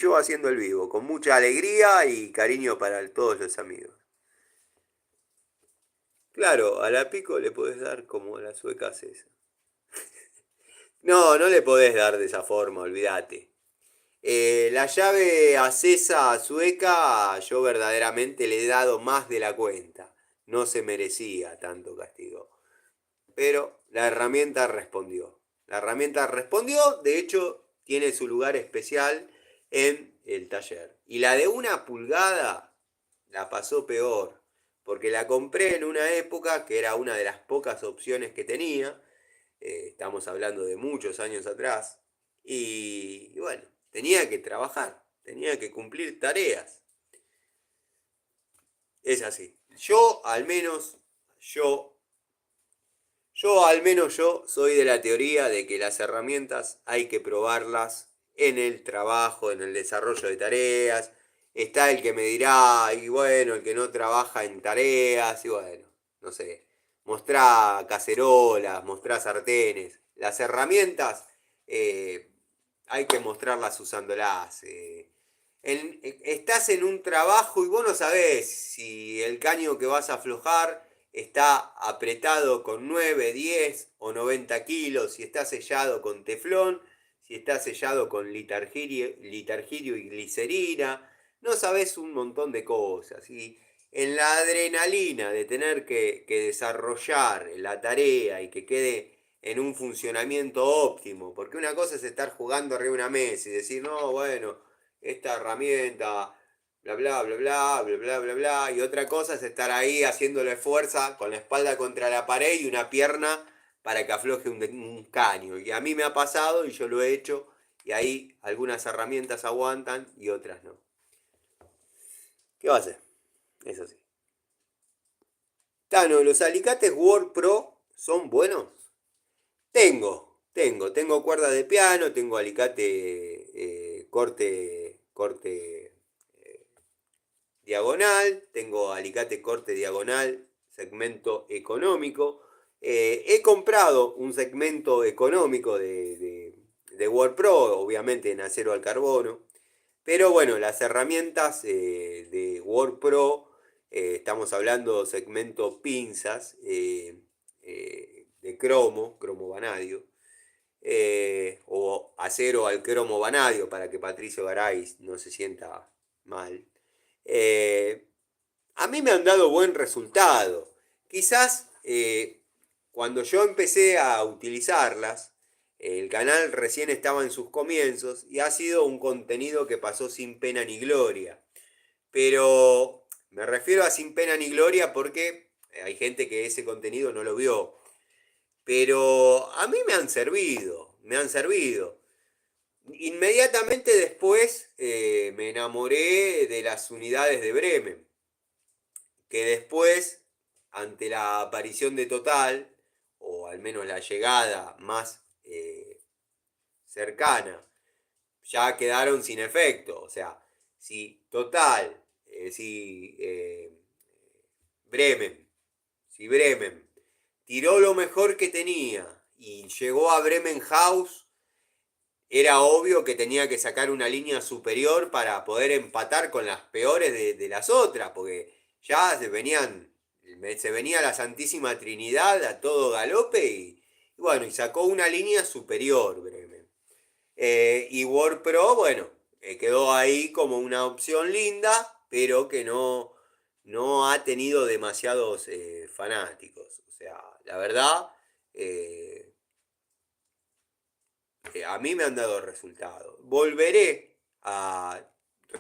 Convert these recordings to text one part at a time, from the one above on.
yo haciendo el vivo, con mucha alegría y cariño para todos los amigos. Claro, a la pico le podés dar como la sueca hace eso. No, no le podés dar de esa forma, olvídate. La llave acesa sueca yo verdaderamente le he dado más de la cuenta. No se merecía tanto castigo. Pero la herramienta respondió. La herramienta respondió, de hecho, tiene su lugar especial en el taller. Y la de 1 pulgada la pasó peor, porque la compré en una época que era una de las pocas opciones que tenía. Estamos hablando de muchos años atrás. Y bueno, tenía que trabajar, tenía que cumplir tareas. Es así. Yo yo soy de la teoría de que las herramientas hay que probarlas en el trabajo, en el desarrollo de tareas. Está el que me dirá, y bueno, el que no trabaja en tareas, y bueno, no sé, mostrá cacerolas, mostrá sartenes. Las herramientas eh, hay que mostrarlas usándolas. Estás en un trabajo y vos no sabés si el caño que vas a aflojar está apretado con 9, 10 o 90 kilos, si está sellado con teflón, si está sellado con litargirio y glicerina. No sabés un montón de cosas. Y en la adrenalina de tener que desarrollar la tarea y que quede en un funcionamiento óptimo, porque una cosa es estar jugando arriba de una mesa y decir, no, bueno, esta herramienta, bla, bla, bla, bla, bla, bla, bla, bla, y otra cosa es estar ahí haciéndole fuerza con la espalda contra la pared y una pierna para que afloje un caño. Y a mí me ha pasado y yo lo he hecho, y ahí algunas herramientas aguantan y otras no. ¿Qué va a hacer? Eso sí. Tano, ¿los alicates Word Pro son buenos? Tengo cuerda de piano, tengo alicate corte diagonal, tengo alicate corte diagonal, segmento económico. He comprado un segmento económico de Word Pro, obviamente en acero al carbono, pero bueno, las herramientas de Word Pro, estamos hablando segmento pinzas de cromo vanadio, o acero al cromo vanadio para que Patricio Garay no se sienta mal. Eh, a mí me han dado buen resultado. Quizás cuando yo empecé a utilizarlas, el canal recién estaba en sus comienzos y ha sido un contenido que pasó sin pena ni gloria. Pero me refiero a sin pena ni gloria porque hay gente que ese contenido no lo vio. Pero a mí me han servido, me han servido. Inmediatamente después me enamoré de las unidades de Bremen, que después, ante la aparición de Total, o al menos la llegada más cercana, ya quedaron sin efecto. O sea, si Total, si Bremen, si Bremen tiró lo mejor que tenía y llegó a Bremen House, era obvio que tenía que sacar una línea superior para poder empatar con las peores de las otras, porque ya se venía la Santísima Trinidad a todo galope y bueno, y sacó una línea superior, Bremen. Y Word Pro, bueno, quedó ahí como una opción linda, pero que no ha tenido demasiados fanáticos. O sea, la verdad, eh, a mí me han dado resultados. Volveré a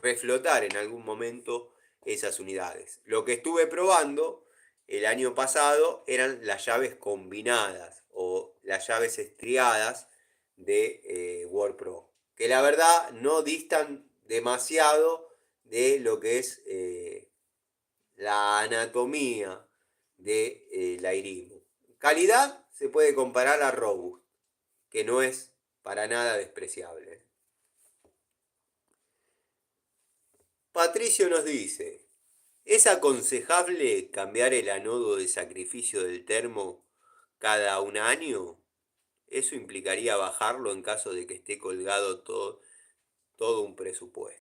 reflotar en algún momento esas unidades. Lo que estuve probando el año pasado eran las llaves combinadas o las llaves estriadas de WordPro, que la verdad no distan demasiado de lo que es la anatomía de la Irimu. Calidad se puede comparar a Robust, que no es para nada despreciable. Patricio nos dice, ¿es aconsejable cambiar el anodo de sacrificio del termo cada 1 año? Eso implicaría bajarlo en caso de que esté colgado todo un presupuesto.